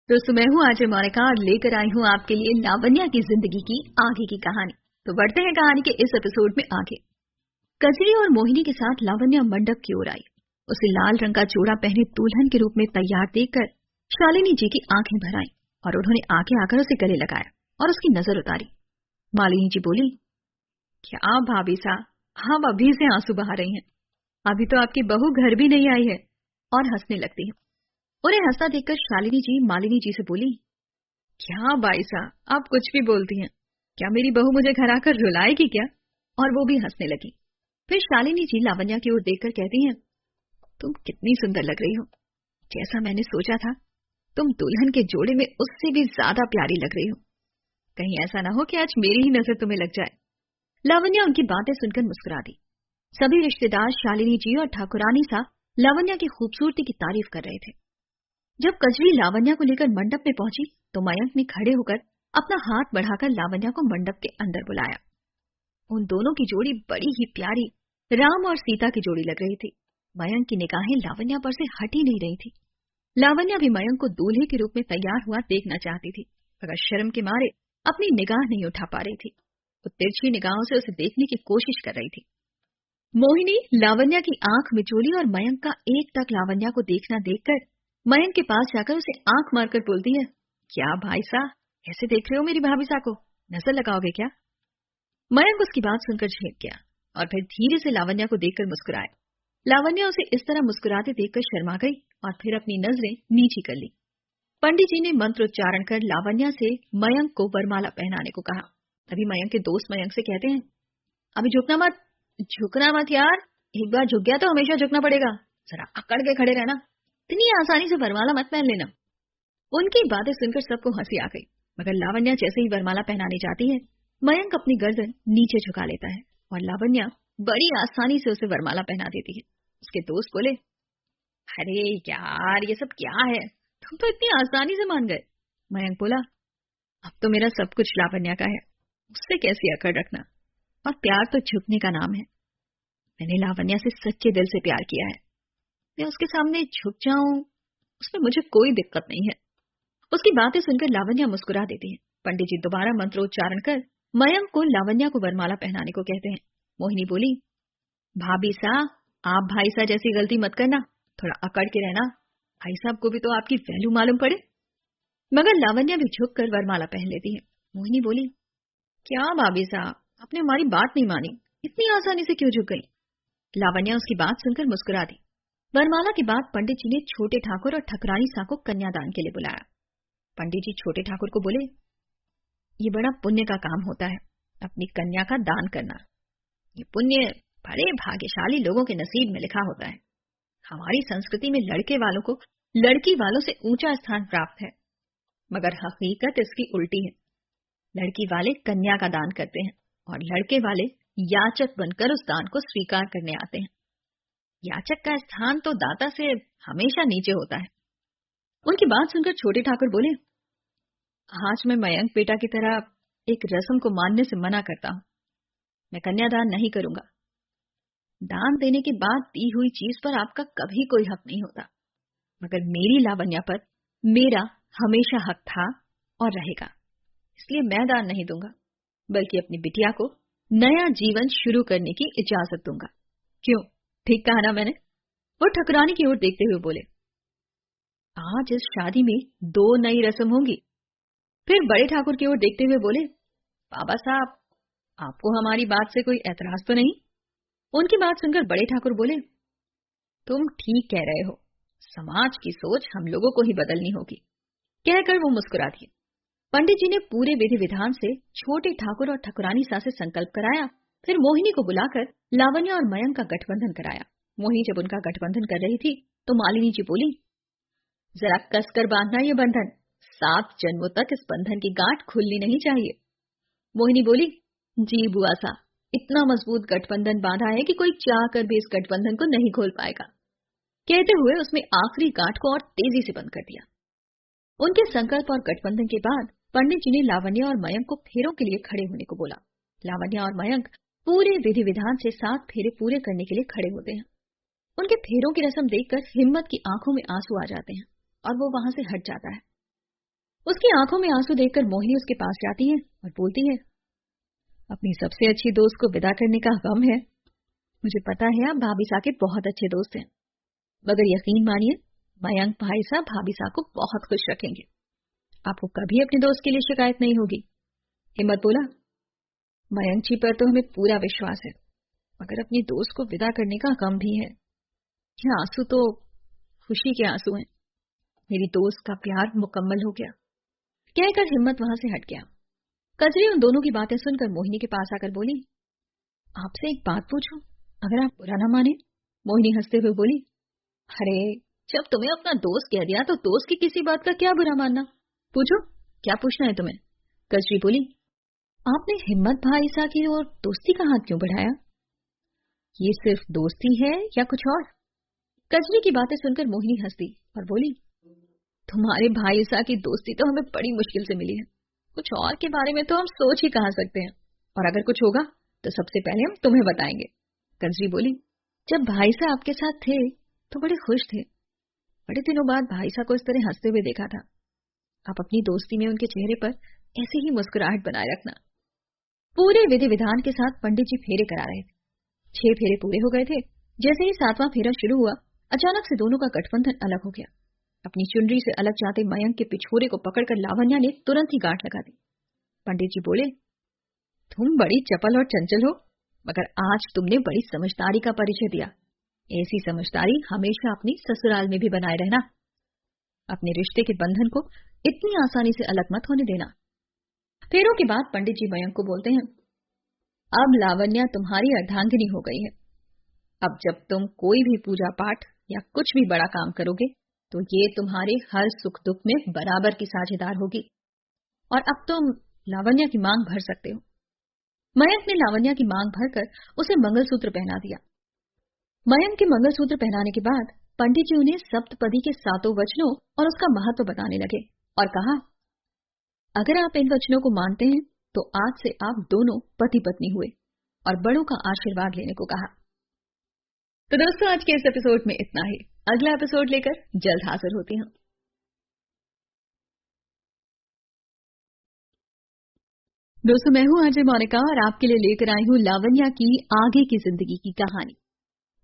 दोस्तों मैं हूँ आरजे मोनिका और लेकर आई हूँ आपके लिए लावण्या की जिंदगी की आगे की कहानी। तो बढ़ते हैं कहानी के इस एपिसोड में आगे। कजरी और मोहिनी के साथ लावण्या मंडप की ओर आई। उसे लाल रंग का जोड़ा पहने दुल्हन के रूप में तैयार देखकर शालिनी जी की आंखें भर आईं और उन्होंने आगे आकर उसे गले लगाया और उसकी नजर उतारी। मालिनी जी बोली, क्या भाभी सा, हम अभी से आंसू बहा रही हैं। अभी तो आपकी बहू घर भी नहीं आई है। और हंसने लगती है। उन्हें हंसता देखकर शालिनी जी मालिनी जी से बोली, क्या भाई साहब, आप कुछ भी बोलती हैं। क्या मेरी बहू मुझे घर आकर रुलाएगी क्या? और वो भी हंसने लगी। फिर शालिनी जी लावण्या की ओर देखकर कहती हैं, तुम कितनी सुंदर लग रही हो। जैसा मैंने सोचा था, तुम दुल्हन के जोड़े में उससे भी ज्यादा प्यारी लग रही हो। कहीं ऐसा ना हो कि आज मेरी ही नजर तुम्हें लग जाए। लावण्या उनकी बातें सुनकर मुस्कुरा दी। सभी रिश्तेदार शालिनी जी और ठाकुरानी सा लावण्या की खूबसूरती की तारीफ कर रहे थे। जब कजरी लावण्या को लेकर मंडप में पहुंची तो मयंक ने खड़े होकर अपना हाथ बढ़ाकर लावण्या को मंडप के अंदर बुलाया। उन दोनों की जोड़ी बड़ी ही प्यारी राम और सीता की जोड़ी लग रही थी। मयंक की निगाहें लावण्या पर से हट ही नहीं रही थी। लावण्या भी मयंक को दूल्हे के रूप में तैयार हुआ देखना चाहती थी, मगर शर्म के मारे अपनी निगाह नहीं उठा पा रही थी। वो तिरछी निगाहों से उसे देखने की कोशिश कर रही थी। मोहिनी लावण्या की आंख मिचोली और मयंक का एक टक लावण्या को देखना देखकर मयंक के पास जाकर उसे आंख मारकर बोलती है, क्या भाई साहब, ऐसे देख रहे हो मेरी भाभी साहब को? नजर लगाओगे क्या? मयंक उसकी बात सुनकर झेप गया और फिर धीरे से लावण्या को देखकर मुस्कुराया। लावण्या उसे इस तरह मुस्कुराते देखकर शर्मा गई और फिर अपनी नजरें नीची कर ली। पंडित जी ने मंत्रोच्चारण कर लावण्या से मयंक को वरमाला पहनाने को कहा। तभी मयंक के दोस्त मयंक से कहते हैं, अभी झुकना मत यार, एक बार झुक गया तो हमेशा झुकना पड़ेगा। जरा अकड़ के खड़े रहना, इतनी आसानी से वरमाला मत पहन लेना। उनकी बातें सुनकर सबको हंसी आ गई, मगर लावण्या जैसे ही वरमाला पहनाने जाती है, मयंक अपनी गर्दन नीचे झुका लेता है और लावण्या बड़ी आसानी से उसे वरमाला पहना देती है। उसके दोस्त बोले, अरे यार ये सब क्या है, तुम तो इतनी आसानी से मान गए। मयंक बोला, अब तो मेरा सब कुछ लावण्या का है, उससे कैसी अकड़ रखना। और प्यार तो झुकने का नाम है। मैंने लावण्या से सच्चे दिल से प्यार किया है। मैं उसके सामने झुक जाऊं, उसमें मुझे कोई दिक्कत नहीं है। उसकी बातें सुनकर लावण्या मुस्कुरा देती है। पंडित जी दोबारा मंत्रोच्चारण कर मयंक को लावण्या को वरमाला पहनाने को कहते हैं। मोहिनी बोली, भाभी साहब, आप भाई साहब जैसी गलती मत करना, थोड़ा अकड़ के रहना। भाई साहब को भी तो आपकी वैल्यू मालूम पड़े। मगर लावण्या भी झुक कर वरमाला पहन लेती है। मोहिनी बोली, क्या भाभी साहब, आपने हमारी बात नहीं मानी, इतनी आसानी से क्यों झुक गई? लावण्या उसकी बात सुनकर मुस्कुरा दी। वरमाला के बाद पंडित जी ने छोटे ठाकुर और ठकुरानी सा को कन्यादान के लिए बुलाया। पंडित जी छोटे ठाकुर को बोले, ये बड़ा पुण्य का काम होता है, अपनी कन्या का दान करना। ये पुण्य बड़े भाग्यशाली लोगों के नसीब में लिखा होता है। हमारी संस्कृति में लड़के वालों को लड़की वालों से ऊंचा स्थान प्राप्त है, मगर हकीकत इसकी उल्टी है। लड़की वाले कन्या का दान करते हैं और लड़के वाले याचक बनकर उस दान को स्वीकार करने आते हैं। याचक का स्थान तो दाता से हमेशा नीचे होता है। उनकी बात सुनकर छोटे ठाकुर बोले, आज मैं मयंक बेटा की तरह एक रस्म को मानने से मना करता हूं। मैं कन्यादान नहीं करूंगा। दान देने के बाद दी हुई चीज पर आपका कभी कोई हक नहीं होता, मगर मेरी लावण्या पर मेरा हमेशा हक था और रहेगा। इसलिए मैं दान नहीं दूंगा, बल्कि अपनी बिटिया को नया जीवन शुरू करने की इजाजत दूंगा। क्यों, ठीक कहा ना मैंने? वो ठकुरानी की ओर देखते हुए बोले, आज इस शादी में 2 नई रस्म होंगी। फिर बड़े ठाकुर की ओर देखते हुए बोले, बाबा साहब, आपको हमारी बात से कोई एतराज तो नहीं? उनकी बात सुनकर बड़े ठाकुर बोले, तुम ठीक कह रहे हो, समाज की सोच हम लोगों को ही बदलनी होगी। कहकर वो मुस्कुरा दिए। पंडित जी ने पूरे विधि विधान से छोटे ठाकुर और ठकुरानी सा से संकल्प कराया। फिर मोहिनी को बुलाकर लावण्या और मयंक का गठबंधन कराया। मोहिनी जब उनका गठबंधन कर रही थी तो मालिनी जी बोली, जरा कसकर बांधना ये बंधन, 7 जन्मों तक इस बंधन की गांठ खुलनी नहीं चाहिए। मोहिनी बोली, जी बुआ सा, इतना मजबूत गठबंधन बांधा है कि कोई चाह कर भी इस गठबंधन को नहीं खोल पाएगा। कहते हुए उसमें आखिरी गांठ को और तेजी से बंद कर दिया। उनके संकल्प और गठबंधन के बाद पंडित जी ने लावण्या और मयंक को फेरों के लिए खड़े होने को बोला। लावण्या और मयंक पूरे विधि विधान से 7 फेरे पूरे करने के लिए खड़े होते हैं। उनके फेरों की रस्म देखकर हिम्मत की आंखों में आंसू आ जाते हैं और वो वहां से हट जाता है। उसकी आंखों में आंसू देखकर मोहिनी उसके पास जाती है और बोलती है, अपनी सबसे अच्छी दोस्त को विदा करने का गम है। मुझे पता है आप भाभी साहब के बहुत अच्छे दोस्त हैं, मगर यकीन मानिए मयंक भाई साहब भाभी साहब को बहुत खुश रखेंगे। आपको कभी अपने दोस्त के लिए शिकायत नहीं होगी। हिम्मत बोला, मयंक जी पर तो हमें पूरा विश्वास है, मगर अपनी दोस्त को विदा करने का गम भी है। ये आंसू तो खुशी के आंसू हैं। मेरी दोस्त का प्यार मुकम्मल हो गया। कहकर हिम्मत वहां से हट गया। कजरी उन दोनों की बातें सुनकर मोहिनी के पास आकर बोली, आपसे एक बात पूछूं, अगर आप बुरा ना माने। मोहिनी हंसते हुए बोली, अरे जब तुम्हें अपना दोस्त कह दिया तो दोस्त की किसी बात का क्या बुरा मानना। पूछो, क्या पूछना है तुम्हें। कजरी बोली, आपने हिम्मत भाई सा की और दोस्ती का हाथ क्यों बढ़ाया? ये सिर्फ दोस्ती है या कुछ और? कजरी की बातें सुनकर मोहिनी हंसी और बोली, तुम्हारे भाई सा की दोस्ती तो हमें बड़ी मुश्किल से मिली है, कुछ और के बारे में तो हम सोच ही कहा सकते हैं, और अगर कुछ होगा तो सबसे पहले हम तुम्हें बताएंगे। कजरी बोली, जब भाई सा आपके साथ थे तो बड़े खुश थे, बड़े दिनों बाद भाई सा को इस तरह हंसते हुए देखा था। आप अपनी दोस्ती में उनके चेहरे पर ऐसे ही मुस्कुराहट बनाए रखना। पूरे विधि विधान के साथ पंडित जी फेरे करा रहे थे। 6 फेरे पूरे हो गए थे। जैसे ही 7वां फेरा शुरू हुआ, अचानक से दोनों का गठबंधन अलग हो गया। अपनी चुनरी से अलग जाते मयंक के पिछोरे को पकड़कर लावण्या ने तुरंत ही गांठ लगा दी। पंडित जी बोले, तुम बड़ी चपल और चंचल हो, मगर आज तुमने बड़ी समझदारी का परिचय दिया। ऐसी समझदारी हमेशा अपनी ससुराल में भी बनाए रहना। अपने रिश्ते के बंधन को इतनी आसानी से अलग मत होने देना। फेरों के बाद पंडित जी मयंक को बोलते हैं, अब लावण्या तुम्हारी अर्धांगिनी हो गई है। अब जब तुम कोई भी पूजा पाठ या कुछ भी बड़ा काम करोगे तो ये तुम्हारे हर सुख दुख में बराबर की साझेदार होगी, और अब तुम लावण्या की मांग भर सकते हो। मयंक ने लावण्या की मांग भरकर उसे मंगलसूत्र पहना दिया। मयंक के मंगलसूत्र पहनाने के बाद पंडित जी उन्हें सप्तपदी के 7 वचनों और उसका महत्व बताने लगे और कहा, अगर आप इन वचनों को मानते हैं तो आज से आप दोनों पति पत्नी हुए, और बड़ों का आशीर्वाद लेने को कहा। तो दोस्तों आज के इस एपिसोड में इतना ही। अगला एपिसोड लेकर जल्द हाजिर होती हूँ। दोस्तों मैं हूँ अजय मोनिका और आपके लिए लेकर आई हूँ लावण्या की आगे की जिंदगी की कहानी।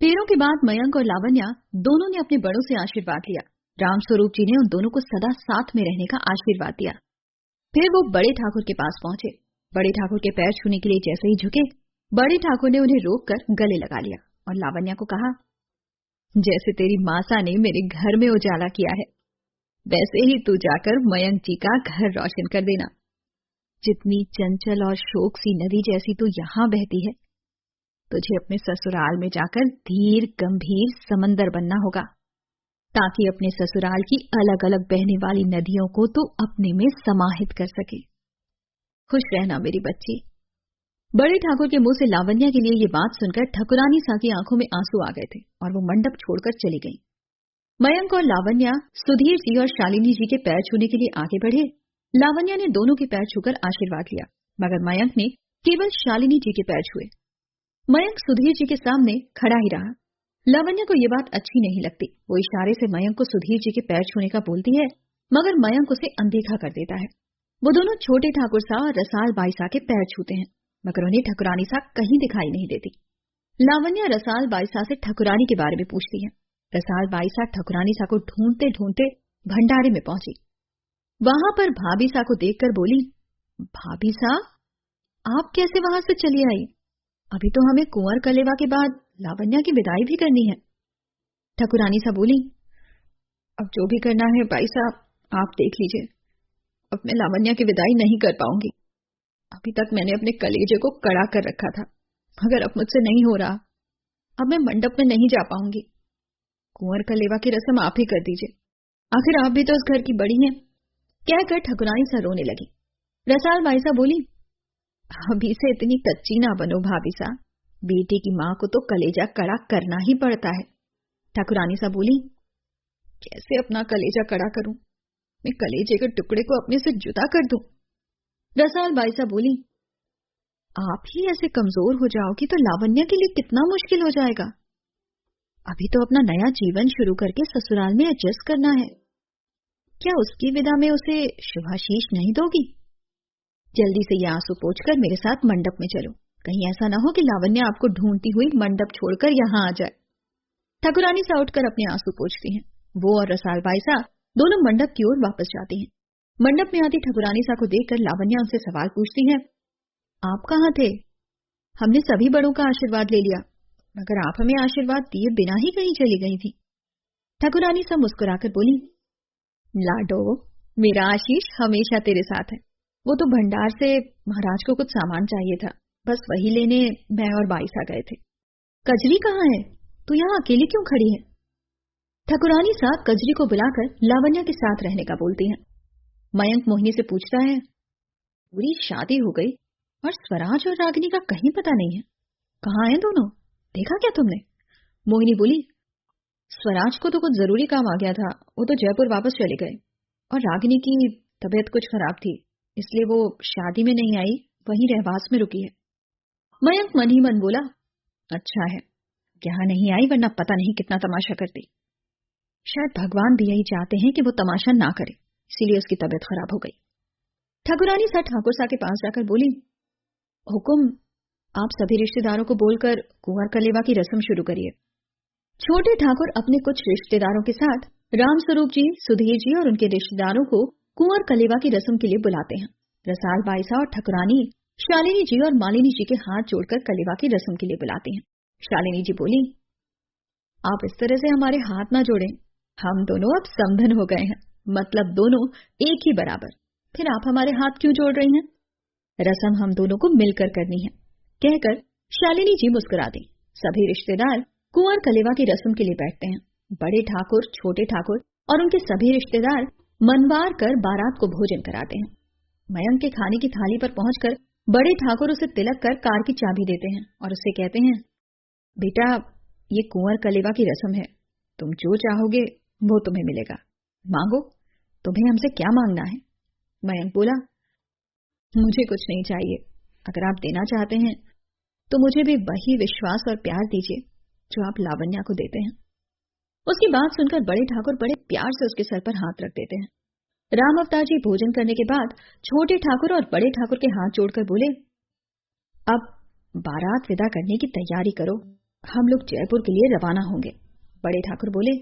फेरों के बाद मयंक और लावण्या दोनों ने अपने बड़ों से आशीर्वाद लिया। रामस्वरूप जी ने उन दोनों को सदा साथ में रहने का आशीर्वाद दिया। फिर वो बड़े ठाकुर के पास पहुंचे। बड़े ठाकुर के पैर छूने के लिए जैसे ही झुके, बड़े ठाकुर ने उन्हें रोककर गले लगा लिया और लावण्या को कहा, जैसे तेरी मासा ने मेरे घर में उजाला किया है, वैसे ही तू जाकर मयंक जी का घर रोशन कर देना। जितनी चंचल और शोक सी नदी जैसी तू यहाँ बहती है, तुझे अपने ससुराल में जाकर धीर गंभीर समंदर बनना होगा, ताकि अपने ससुराल की अलग अलग बहने वाली नदियों को तू अपने में समाहित कर सके। खुश रहना मेरी बच्ची। बड़े ठाकुर के मुंह से लावण्या के लिए ये बात सुनकर ठकुरानी सा की आंखों में आंसू आ गए थे और वो मंडप छोड़कर चली गई। मयंक और लावण्या सुधीर जी और शालिनी जी के पैर छूने के लिए आगे बढ़े। लावण्या ने दोनों के पैर छूकर आशीर्वाद लिया, मगर मयंक ने केवल शालिनी जी के पैर छुए। मयंक सुधीर जी के सामने खड़ा ही रहा। लावण्या को ये बात अच्छी नहीं लगती। वो इशारे से मयंक को सुधीर जी के पैर छूने का बोलती है, मगर मयंक उसे अनदेखा कर देता है। वो दोनों छोटे ठाकुर सा और रसाल बाई सा के पैर छूते हैं, मगर उन्हें ठकुरानी सा कहीं दिखाई नहीं देती। लावण्या रसाल बाई सा से ठकुरानी के बारे में पूछती है। रसाल बाई सा ठकुरानी सा को ढूंढते ढूंढते भंडारे में पहुंची। वहां पर भाभी सा को देखकर बोली, भाभी सा आप कैसे वहां से चली आई? अभी तो हमें कुंवर कलेवा के बाद लावण्या की विदाई भी करनी है। ठकुरानी सा बोली, अब जो भी करना है भाई साहब आप देख लीजिए, अब मैं लावण्या की विदाई नहीं कर पाऊंगी। अभी तक मैंने अपने कलेजे को कड़ा कर रखा था, मगर अब मुझसे नहीं हो रहा। अब मैं मंडप में नहीं जा पाऊंगी। कुंवर कलेवा की रस्म आप ही कर दीजिए, आखिर आप भी तो उस घर की बड़ी हैं। कहकर ठकुरानी सा रोने लगी। रसाल बाई सा बोली, अभी से इतनी कच्ची ना बनो भाभी सा, बेटे की माँ को तो कलेजा कड़ा करना ही पड़ता है। ठकुरानी सा बोली, कैसे अपना कलेजा कड़ा करूं? मैं कलेजे के टुकड़े को अपने से जुदा कर दूं? रसाल बाई सा बोली, आप ही ऐसे कमजोर हो जाओगी तो लावण्या के लिए कितना मुश्किल हो जाएगा। अभी तो अपना नया जीवन शुरू करके ससुराल में एडजस्ट करना है। क्या उसकी विदा में उसे शुभाशीष नहीं दोगी? जल्दी से ये आंसू पोंछकर मेरे साथ मंडप में चलो, कहीं ऐसा न हो कि लावण्या आपको ढूंढती हुई मंडप छोड़कर यहाँ आ जाए। ठाकुरानी सा उठकर अपने आंसू पोंछती हैं। वो और रसाल बाई सा दोनों मंडप की ओर वापस जाती हैं। मंडप में आती ठाकुरानी सा को देखकर लावण्या उनसे सवाल पूछती है, आप कहाँ थे? हमने सभी बड़ों का आशीर्वाद ले लिया, मगर आप हमें आशीर्वाद दिए बिना ही कहीं चली गई थी। ठाकुरानी सा मुस्कुराकर बोली, लाडो, मेरा आशीष हमेशा तेरे साथ है। वो तो भंडार से महाराज को कुछ सामान चाहिए था, बस वही लेने मैं और बाईसा गए थे। कजरी कहाँ है? तू यहाँ अकेली क्यों खड़ी है? ठाकुरानी सा कजरी को बुलाकर लावण्या के साथ रहने का बोलती हैं। मयंक मोहिनी से पूछता है, पूरी शादी हो गई और स्वराज और रागिनी का कहीं पता नहीं है, कहाँ हैं दोनों? देखा क्या तुमने? मोहिनी बोली, स्वराज को तो कुछ जरूरी काम आ गया था, वो तो जयपुर वापस चले गए, और रागिनी की तबीयत कुछ खराब थी, इसलिए वो शादी में नहीं आई, वहीं रहवास में रुकी है। मयंक मन ही मन बोला, अच्छा है, यहाँ नहीं आई वरना पता नहीं कितना तमाशा करती। शायद भगवान भी यही चाहते हैं कि वो तमाशा ना करे, इसीलिए उसकी तबीयत खराब हो गई। ठाकुरानी सा ठाकुर सा के पास जाकर बोली, हुकुम, आप सभी रिश्तेदारों को बोलकर कुंवर कलेवा की रस्म शुरू करिए। छोटे ठाकुर अपने कुछ रिश्तेदारों के साथ रामस्वरूप जी, सुधीर जी और उनके रिश्तेदारों को कुंवर कलेवा की रस्म के लिए बुलाते हैं। रसाल बाईसा और ठाकुरानी शालिनी जी और मालिनी जी के हाथ जोड़कर कलेवा की रस्म के लिए बुलाते हैं। शालिनी जी बोली, आप इस तरह से हमारे हाथ ना जोड़ें, हम दोनों अब समधन हो गए हैं, मतलब दोनों एक ही बराबर, फिर आप हमारे हाथ क्यों जोड़ रही हैं? रस्म हम दोनों को मिलकर करनी है, कहकर शालिनी जी मुस्कुरा दी। सभी रिश्तेदार कुंवर कलेवा की रस्म के लिए बैठते हैं। बड़े ठाकुर, छोटे ठाकुर और उनके सभी रिश्तेदार मनवार कर बारात को भोजन कराते हैं। मयंक के खाने की थाली पर पहुंचकर बड़े ठाकुर उसे तिलक कर कार की चाबी देते हैं और उससे कहते हैं, बेटा, ये कुंवर कलेवा की रस्म है, तुम जो चाहोगे वो तुम्हें मिलेगा, मांगो, तुम्हें हमसे क्या मांगना है? मयंक बोला, मुझे कुछ नहीं चाहिए, अगर आप देना चाहते हैं तो मुझे भी वही विश्वास और प्यार दीजिए जो आप लावण्या को देते हैं। उसकी बात सुनकर बड़े ठाकुर बड़े प्यार से उसके सर पर हाथ रख देते हैं। राम अवतार जी भोजन करने के बाद छोटे ठाकुर और बड़े ठाकुर के हाथ जोड़कर बोले, अब बारात विदा करने की तैयारी करो, हम लोग जयपुर के लिए रवाना होंगे। बड़े ठाकुर बोले,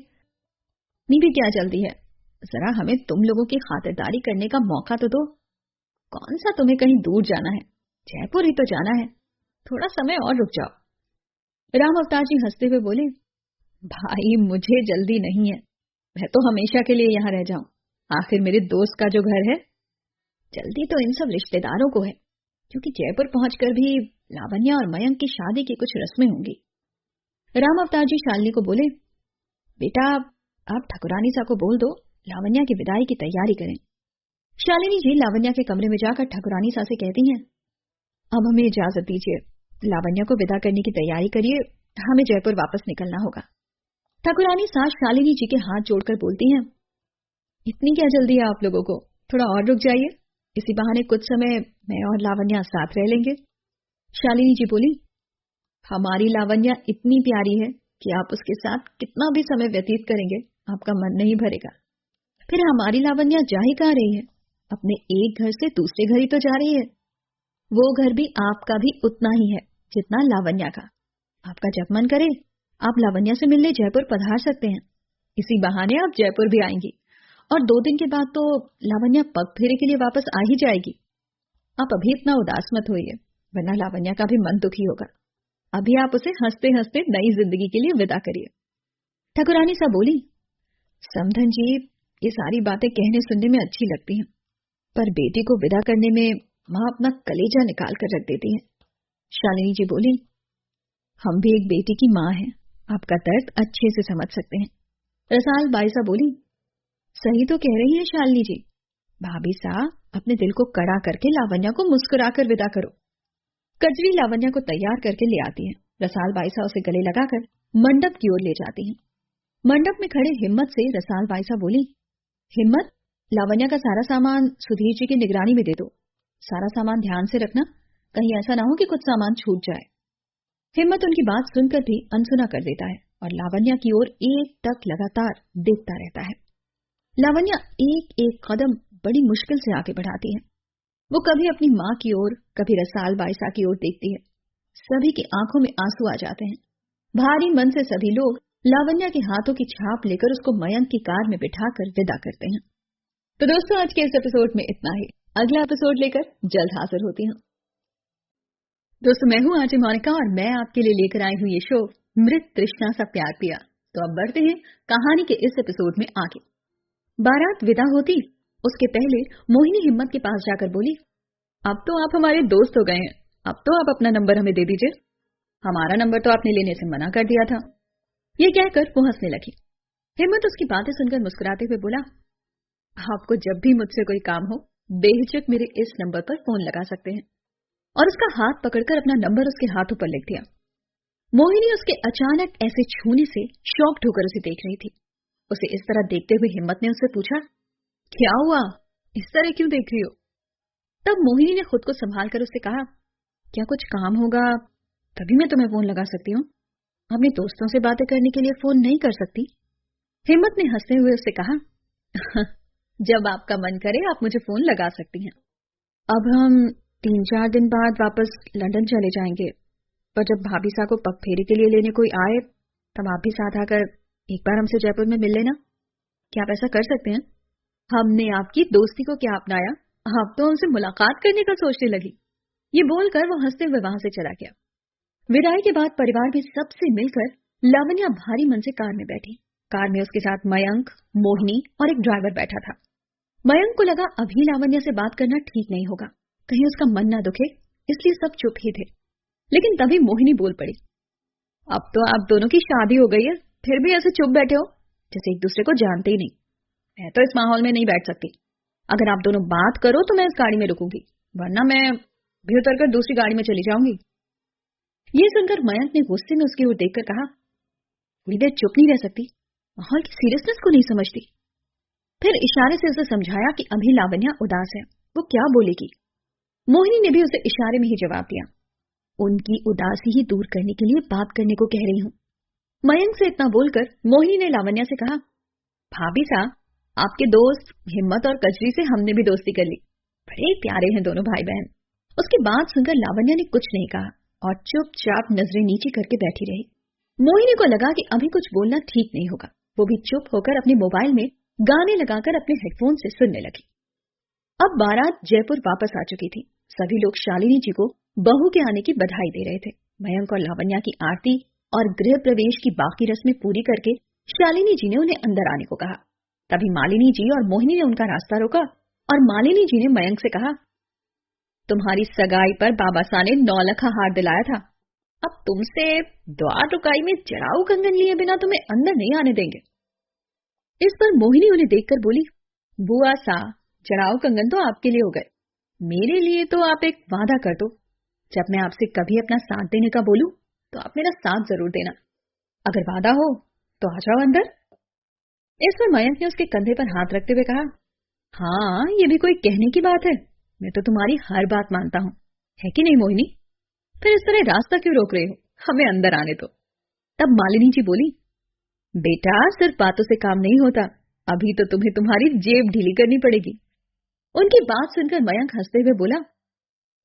नहीं भी क्या जल्दी है, जरा हमें तुम लोगों की खातिरदारी करने का मौका तो दो। कौन सा तुम्हें कहीं दूर जाना है, जयपुर ही तो जाना है, थोड़ा समय और रुक जाओ। राम अवतार जी हंसते हुए बोले, भाई मुझे जल्दी नहीं है, मैं तो हमेशा के लिए यहाँ रह जाऊं, आखिर मेरे दोस्त का जो घर है। जल्दी तो इन सब रिश्तेदारों को है, क्योंकि जयपुर पहुंचकर भी लावण्या और मयंक की शादी की कुछ रस्में होंगी। राम अवतार जी शालिनी को बोले, बेटा, आप ठाकुरानी सा को बोल दो लावण्या की विदाई की तैयारी करें। शालिनी जी लावण्या के कमरे में जाकर ठाकुरानी सा से कहती हैं, अब हमें इजाजत दीजिए, लावण्या को विदा करने की तैयारी करिए, हमें जयपुर वापस निकलना होगा। ठाकुरानी सा शालिनी जी के हाथ जोड़कर बोलती हैं, इतनी क्या जल्दी है आप लोगों को, थोड़ा और रुक जाइए, इसी बहाने कुछ समय मैं और लावण्या साथ रह लेंगे। शालिनी जी बोली, हमारी लावण्या इतनी प्यारी है कि आप उसके साथ कितना भी समय व्यतीत करेंगे आपका मन नहीं भरेगा। फिर हमारी लावण्या जा ही कहाँ रही है, अपने एक घर से दूसरे घर ही तो जा रही है। वो घर भी आपका भी उतना ही है जितना लावण्या का। आपका जब मन करे आप लावण्या से मिलने जयपुर पधार सकते हैं, इसी बहाने आप जयपुर भी आएंगी, और 2 दिन के बाद तो लावण्या पग फेरे के लिए वापस आ ही जाएगी। आप अभी इतना उदास मत होइए, वरना लावण्या का भी मन दुखी होगा। अभी आप उसे हंसते हंसते नई जिंदगी के लिए विदा करिए। ठाकुरानी सा बोली, समधन जी, ये सारी बातें कहने सुनने में अच्छी लगती हैं, पर बेटी को विदा करने में माँ अपना कलेजा निकाल कर रख देती है। शालिनी जी बोली, हम भी एक बेटी की माँ हैं, आपका दर्द अच्छे से समझ सकते हैं। रसाल बाईसा बोली, सही तो कह रही है शालिनी जी, भाभी सा अपने दिल को कड़ा करके लावण्या को मुस्कुराकर विदा करो। कजरी लावण्या को तैयार करके ले आती है। रसाल बाईसा उसे गले लगाकर मंडप की ओर ले जाती है। मंडप में खड़े हिम्मत से रसाल बाईसा बोली, हिम्मत, लावण्या का सारा सामान सुधीर जी की निगरानी में दे दो, सारा सामान ध्यान से रखना, कहीं ऐसा ना हो कि कुछ सामान छूट जाए। हिम्मत उनकी बात सुनकर भी अनसुना कर देता है और लावण्या की ओर एक टक लगातार देखता रहता है। लावण्या एक एक कदम बड़ी मुश्किल से आगे बढ़ाती है। वो कभी अपनी माँ की ओर, कभी रसाल बाइसा की ओर देखती है। सभी की आंखों में आंसू आ जाते हैं। भारी मन से सभी लोग लावण्या के हाथों की छाप लेकर उसको मयंक की कार में बिठाकर विदा करते हैं। तो दोस्तों, आज के इस एपिसोड में इतना ही। अगला एपिसोड लेकर जल्द हाजिर होती हूँ। दोस्तों, मैं हूँ आरजे मोनिका और मैं आपके लिए लेकर आई हूँ ये शो मृत तृष्णा सा प्यार पिया। तो अब बढ़ते हैं कहानी के इस एपिसोड में आगे। बारात विदा होती उसके पहले मोहिनी हिम्मत के पास जाकर बोली, अब तो आप हमारे दोस्त हो गए हैं, अब तो आप अपना नंबर हमें दे दीजिए। हमारा नंबर तो आपने लेने से मना कर दिया था। ये कहकर वो हंसने लगी। हिम्मत उसकी बातें सुनकर मुस्कुराते हुए बोला, आपको जब भी मुझसे कोई काम हो बेहिचक मेरे इस नंबर पर फोन लगा सकते हैं। और उसका हाथ पकड़कर अपना नंबर उसके हाथों पर लिख दिया। मोहिनी उसके अचानक ऐसे छूने से शॉक्ड होकर उसे देख रही थी। उसे इस तरह देखते हुए हिम्मत ने उससे पूछा, क्या हुआ, इस तरह क्यों देख रही हो? तब मोहिनी ने खुद को संभाल कर उससे कहा, क्या कुछ काम होगा तभी मैं तुम्हें फोन लगा सकती हूँ, अपने दोस्तों से बातें करने के लिए फोन नहीं कर सकती। हिम्मत ने हंसते हुए उससे कहा, जब आपका मन करे आप मुझे फोन लगा सकती हैं। अब हम 3-4 दिन बाद वापस लंदन चले जाएंगे, पर जब भाभी सा को पगफेरे के लिए लेने कोई आए तब आप भी साथ आकर एक बार हमसे जयपुर में मिल लेना। क्या आप ऐसा कर सकते हैं? हमने आपकी दोस्ती को क्या अपनाया, आप तो हमसे मुलाकात करने का सोचने लगी। ये बोलकर वो हंसते हुए वहां से चला गया। विदाई के बाद परिवार में सबसे मिलकर लावण्या भारी मन से कार में बैठी। कार में उसके साथ मयंक, मोहिनी और एक ड्राइवर बैठा था। मयंक को लगा अभी लावण्या से बात करना ठीक नहीं होगा, कहीं उसका मन ना दुखे, इसलिए सब चुप ही थे। लेकिन तभी मोहिनी बोल पड़ी, अब तो आप दोनों की शादी हो गई है, फिर भी ऐसे चुप बैठे हो जैसे एक दूसरे को जानते ही नहीं। मैं तो इस माहौल में नहीं बैठ सकती। अगर आप दोनों बात करो तो मैं इस गाड़ी में रुकूंगी, वरना मैं भी उतरकर दूसरी गाड़ी में चली जाऊंगी। ये सुनकर मयंक ने गुस्से में उसकी ओर देखकर कहा, थोड़ी देर चुप नहीं रह सकती, माहौल की सीरियसनेस को नहीं समझती। फिर इशारे से उसे समझाया कि अभी लावण्या उदास है, वो क्या बोलेगी। मोहिनी ने भी उसे इशारे में ही जवाब दिया, उनकी उदासी ही दूर करने के लिए बात करने को कह रही हूँ। मयंक से इतना बोलकर मोहिनी ने लावण्या से कहा, भाभी साहब, आपके दोस्त हिम्मत और कजरी से हमने भी दोस्ती कर ली, बड़े प्यारे हैं दोनों भाई बहन। उसकी बात सुनकर लावण्या ने कुछ नहीं कहा और चुपचाप नजरें नीचे करके बैठी रही। मोहिनी को लगा कि अभी कुछ बोलना ठीक नहीं होगा। वो भी चुप होकर अपने मोबाइल में गाने लगाकर अपने हेडफोन से सुनने लगी। अब बारात जयपुर वापस आ चुकी थी। सभी लोग शालिनी जी को बहू के आने की बधाई दे रहे थे। मयंक और लावण्या की आरती और गृह प्रवेश की बाकी रस्में पूरी करके शालिनी जी ने उन्हें अंदर आने को कहा। तभी मालिनी जी और मोहिनी ने उनका रास्ता रोका और मालिनी जी ने मयंक से कहा, तुम्हारी सगाई पर बाबा सा ने 9 लाख हार दिलाया था, अब तुमसे द्वार रुकाई में जड़ाऊ कंगन लिए बिना तुम्हें अंदर नहीं आने देंगे। इस पर मोहिनी उन्हें देखकर बोली, बुआ सा, जड़ाऊ कंगन तो आपके लिए हो गए, मेरे लिए तो आप एक वादा कर दो, जब मैं आपसे कभी अपना साथ देने का बोलूं तो आप मेरा साथ जरूर देना। अगर वादा हो तो आ जाओ अंदर। इस पर मयंक ने उसके कंधे पर हाथ रखते हुए कहा, हाँ, ये भी कोई कहने की बात है, मैं तो तुम्हारी हर बात मानता हूँ, है कि नहीं मोहिनी? फिर इस तरह रास्ता क्यों रोक रहे हो, हमें अंदर आने दो। तब मालिनी जी बोली, बेटा सिर्फ बातों से काम नहीं होता, अभी तो तुम्हें तुम्हारी जेब ढीली करनी पड़ेगी। उनकी बात सुनकर मयंक हंसते हुए बोला,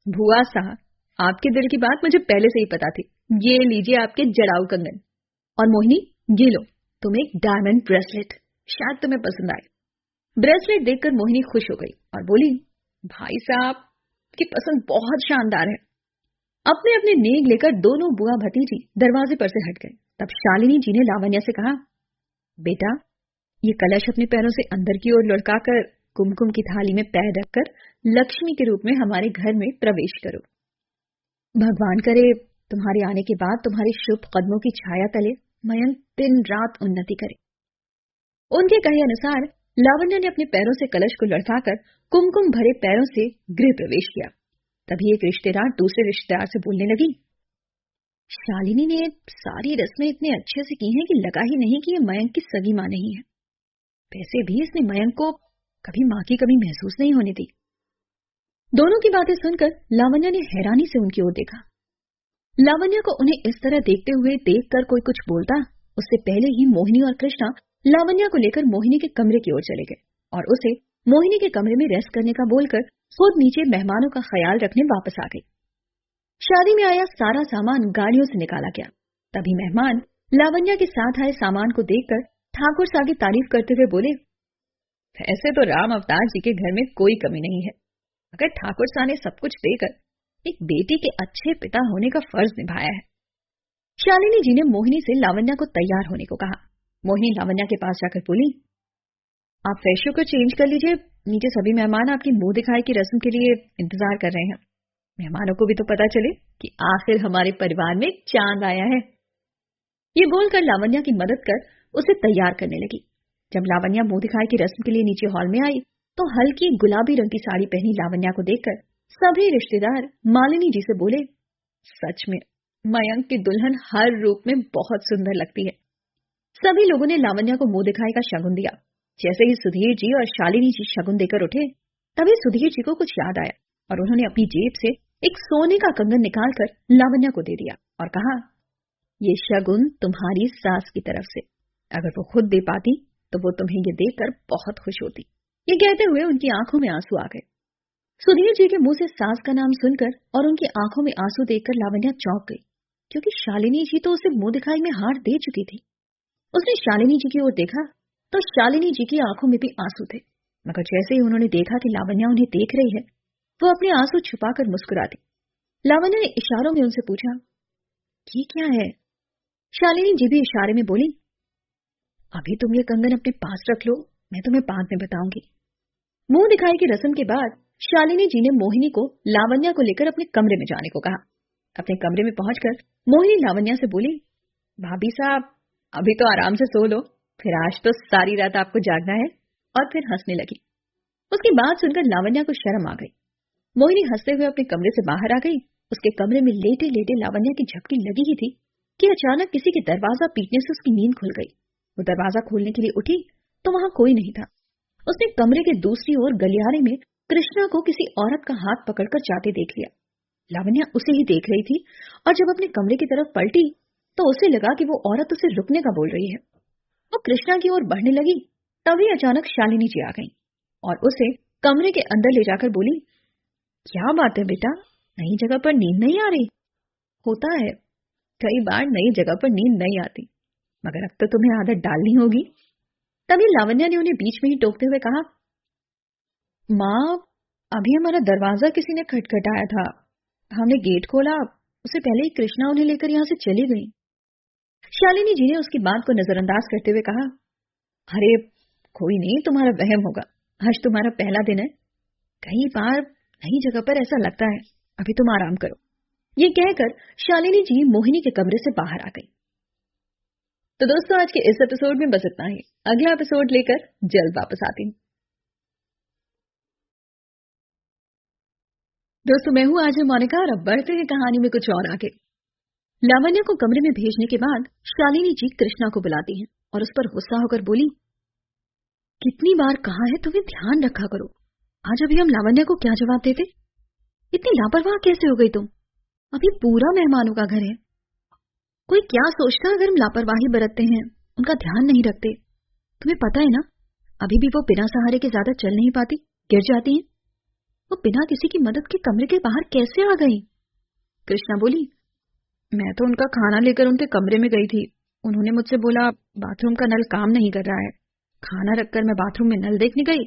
भुआ साहब, आपके दिल की बात मुझे पहले से ही पता थी, ये लीजिए आपके जड़ाऊ कंगन, और मोहिनी ये लो तुम एक डायमंड ब्रेसलेट, शायद तुम्हें पसंद आए। ब्रेसलेट देखकर मोहिनी खुश हो गई और बोली, भाई साहब की पसंद बहुत शानदार है। अपने अपने नेग लेकर दोनों बुआ भतीजी दरवाजे पर से हट गए। तब शालिनी जी ने लावण्या से कहा, बेटा ये कलश अपने पैरों से अंदर की ओर लुढ़काकर कुमकुम की थाली में पैर रखकर लक्ष्मी के रूप में हमारे घर में प्रवेश करो। भगवान करे तुम्हारे आने के बाद तुम्हारे शुभ कदमों की छाया तले मयंक दिन रात उन्नति करे। उनके कहे अनुसार लावण्या ने अपने पैरों से कलश को लुढ़काकर कुमकुम भरे पैरों से गृह प्रवेश किया। तभी एक रिश्तेदार दूसरे रिश्तेदार से बोलने लगी, शालिनी ने सारी रस्में इतने अच्छे से की हैं कि लगा ही नहीं कि ये मयंक की सगी मां नहीं है। वैसे भी इसने मयंक को कभी मां की कमी महसूस नहीं होने दी। दोनों की बातें सुनकर लावण्या ने हैरानी से उनकी ओर देखा। लावण्या को उन्हें इस तरह देखते हुए देखकर कोई कुछ बोलता, उससे पहले ही मोहिनी और कृष्णा लावण्या को लेकर मोहिनी के कमरे की ओर चले गए और उसे मोहिनी के कमरे में रेस्ट करने का बोलकर खुद नीचे मेहमानों का ख्याल रखने वापस आ गई। शादी में आया सारा सामान गाड़ियों से निकाला गया। तभी मेहमान लावण्या के साथ आए सामान को देखकर ठाकुर सा की तारीफ करते हुए बोले, ऐसे तो राम अवतार जी के घर में कोई कमी नहीं है, अगर ठाकुर सा ने सब कुछ देकर एक बेटी के अच्छे पिता होने का फर्ज निभाया है। शालिनी जी ने मोहिनी से लावण्या को तैयार होने को कहा। मोहिनी लावण्या के पास जाकर बोली, आप फ्रेश होकर चेंज कर लीजिए, नीचे सभी मेहमान आपकी मुंह दिखाई की रस्म के लिए इंतजार कर रहे हैं। मेहमानों को भी तो पता चले कि आखिर हमारे परिवार में चांद आया है। ये बोलकर लावण्या की मदद कर उसे तैयार करने लगी। जब लावण्या मुंह दिखाई की रस्म के लिए नीचे हॉल में आई तो हल्की गुलाबी रंग की साड़ी पहनी लावण्या को देखकर सभी रिश्तेदार मालिनी जी से बोले, सच में मयंक की दुल्हन हर रूप में बहुत सुंदर लगती है। सभी लोगों ने लावण्या को मुंह दिखाई का शगुन दिया। जैसे ही सुधीर जी और शालिनी जी शगुन देकर उठे, तभी सुधीर जी को कुछ याद आया और उन्होंने अपनी जेब से एक सोने का कंगन निकालकर लावण्या को दे दिया और कहा, ये शगुन तुम्हारी सास की तरफ से, अगर वो खुद दे पाती तो वो तुम्हें ये देकर बहुत खुश होती। ये कहते हुए उनकी आंखों में आंसू आ गए। सुधीर जी के मुंह से सास का नाम सुनकर और उनकी आंखों में आंसू देखकर लावण्या चौंक गई, क्योंकि शालिनी जी तो उसे मुंह दिखाई में हार दे चुकी थी। उसने शालिनी जी की ओर देखा तो शालिनी जी की आंखों में भी आंसू थे, मगर जैसे ही उन्होंने देखा कि लावण्या उन्हें देख रही है, वो अपने आंसू छुपाकर मुस्कुरा दी। लावण्या ने इशारों में उनसे पूछा, ये क्या है? शालिनी जी भी इशारे में बोली, अभी तुम ये कंगन अपने पास रख लो, मैं तुम्हें बाद में बताऊंगी। मुंह दिखाई की रस्म के बाद शालिनी जी ने मोहिनी को लावण्या को लेकर अपने कमरे में जाने को कहा। अपने कमरे में पहुंचकर मोहिनी लावण्या से बोली, भाभी साहब अभी तो आराम से सो लो, फिर आज तो सारी रात आपको जागना है। और फिर हंसने लगी। उसकी बात सुनकर लावण्या को शर्म आ गई। मोहिनी हंसते हुए अपने कमरे से बाहर आ गई। उसके कमरे में लेटे लेटे लावण्या की झपकी लगी ही थी कि अचानक किसी के दरवाजा पीटने से उसकी नींद खुल गई। वो दरवाजा खोलने के लिए उठी तो वहां कोई नहीं था। उसने कमरे के दूसरी ओर गलियारे में कृष्णा को किसी औरत का हाथ पकड़कर जाते देख लिया। लावण्या उसे ही देख रही थी और जब अपने कमरे की तरफ पलटी तो उसे लगा कि वो औरत उसे रुकने का बोल रही है। वो कृष्णा की ओर बढ़ने लगी, तभी अचानक शालिनी जी आ गईं और उसे कमरे के अंदर ले जाकर बोली, क्या बात है बेटा, नई जगह पर नींद नहीं आ रही? होता है, कई बार नई जगह पर नींद नहीं आती, मगर अब तो तुम्हें आदत डालनी होगी। तभी लावण्या ने उन्हें बीच में ही टोकते हुए कहा, माँ अभी हमारा दरवाजा किसी ने खटखटाया था, हमने गेट खोला, उससे पहले ही कृष्णा उन्हें लेकर यहाँ से चली गई। शालिनी जी ने उसकी बात को नजरअंदाज करते हुए कहा, अरे कोई नहीं, तुम्हारा वहम होगा, आज तुम्हारा पहला दिन है, कई बार नई जगह पर ऐसा लगता है, अभी तुम आराम करो। ये कहकर शालिनी जी मोहिनी के कमरे से बाहर आ गई। तो दोस्तों आज के इस एपिसोड में बस इतना ही। अगला एपिसोड लेकर जल्द वापस आती हूँ। दोस्तों मैं हूँ आज मोनिका और अब बढ़ते हैं कहानी में कुछ और आगे। लावण्या को कमरे में भेजने के बाद शालिनी जी कृष्णा को बुलाती हैं और उस पर गुस्सा होकर बोली, कितनी बार कहा है तुम्हें ध्यान रखा करो, आज अभी हम लावण्या को क्या जवाब देते? इतनी लापरवाह कैसे हो गई तुम? अभी पूरा मेहमानों का घर है, कोई क्या सोचता अगर हम लापरवाही बरतते हैं, उनका ध्यान नहीं रखते। तुम्हें पता है ना, अभी भी वो बिना सहारे के ज्यादा चल नहीं पाती, गिर जाती हैं। वो बिना किसी की मदद के कमरे के बाहर कैसे आ गई? कृष्णा बोली, मैं तो उनका खाना लेकर उनके कमरे में गई थी, उन्होंने मुझसे बोला बाथरूम का नल काम नहीं कर रहा है। खाना रखकर मैं बाथरूम में नल देखने गई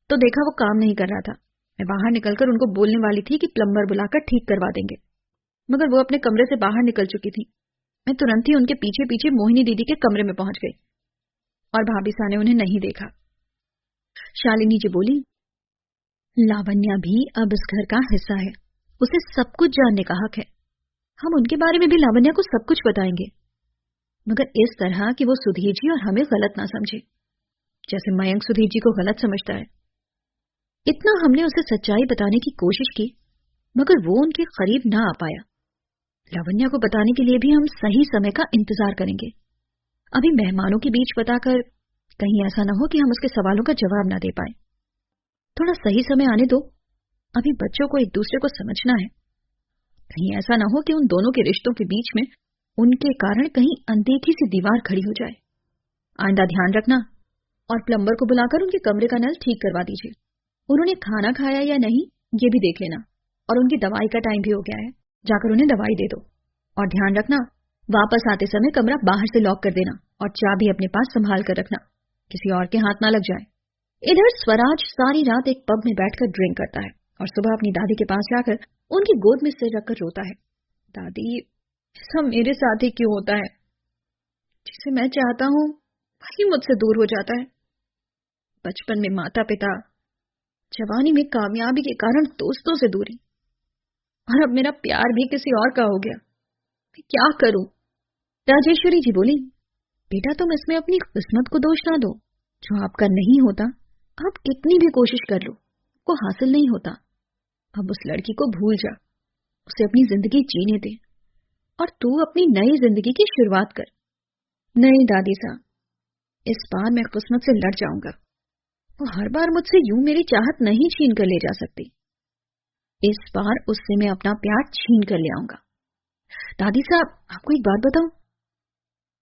तो देखा वो काम नहीं कर रहा था। मैं बाहर निकलकर उनको बोलने वाली थी कि प्लम्बर बुलाकर ठीक करवा देंगे, मगर वो अपने कमरे से बाहर निकल चुकी थी। मैं तुरंत ही उनके पीछे पीछे मोहिनी दीदी के कमरे में पहुंच गई और भाभी सा ने उन्हें नहीं देखा। शालिनी जी बोली, लावण्या भी अब इस घर का हिस्सा है, उसे सब कुछ जानने का हक है। हम उनके बारे में भी लावण्या को सब कुछ बताएंगे, मगर इस तरह कि वो सुधीर जी और हमें गलत ना समझे, जैसे मयंक सुधीर जी को गलत समझता है। इतना हमने उसे सच्चाई बताने की कोशिश की, मगर वो उनके करीब ना आ पाया। लावण्या को बताने के लिए भी हम सही समय का इंतजार करेंगे। अभी मेहमानों के बीच बताकर कहीं ऐसा न हो कि हम उसके सवालों का जवाब ना दे पाए। थोड़ा सही समय आने दो, अभी बच्चों को एक दूसरे को समझना है। कहीं ऐसा ना हो कि उन दोनों के रिश्तों के बीच में उनके कारण कहीं अनदेखी सी दीवार खड़ी हो जाए। आइंदा ध्यान रखना और प्लम्बर को बुलाकर उनके कमरे का नल ठीक करवा दीजिए। उन्होंने खाना खाया या नहीं ये भी देख लेना, और उनकी दवाई का टाइम भी हो गया है, जाकर उन्हें दवाई दे दो। और ध्यान रखना, वापस आते समय कमरा बाहर से लॉक कर देना और चाबी अपने पास संभाल कर रखना, किसी और के हाथ ना लग जाए। इधर स्वराज सारी रात एक पब में बैठकर ड्रिंक करता है और सुबह अपनी दादी के पास जाकर उनकी गोद में सिर रखकर रोता है। दादी, सब मेरे साथ ही क्यों होता है? जिसे मैं चाहता हूँ वही मुझसे दूर हो जाता है। बचपन में माता पिता, जवानी में कामयाबी के कारण दोस्तों से दूरी, और अब मेरा प्यार भी किसी और का हो गया। मैं क्या करूं? राजेश्वरी जी बोली, बेटा तुम इसमें अपनी किस्मत को दोष ना दो। जो आपका नहीं होता आप कितनी भी कोशिश कर लो, वो हासिल नहीं होता। अब उस लड़की को भूल जा, उसे अपनी जिंदगी जीने दे और तू अपनी नई जिंदगी की शुरुआत कर। नहीं दादी साहब, इस बार मैं किस्मत से लड़ जाऊंगा। वो हर बार मुझसे यूं मेरी चाहत नहीं छीन कर ले जा सकती। इस बार उससे मैं अपना प्यार छीन कर ले आऊंगा। दादी साहब, आपको एक बात बताऊं?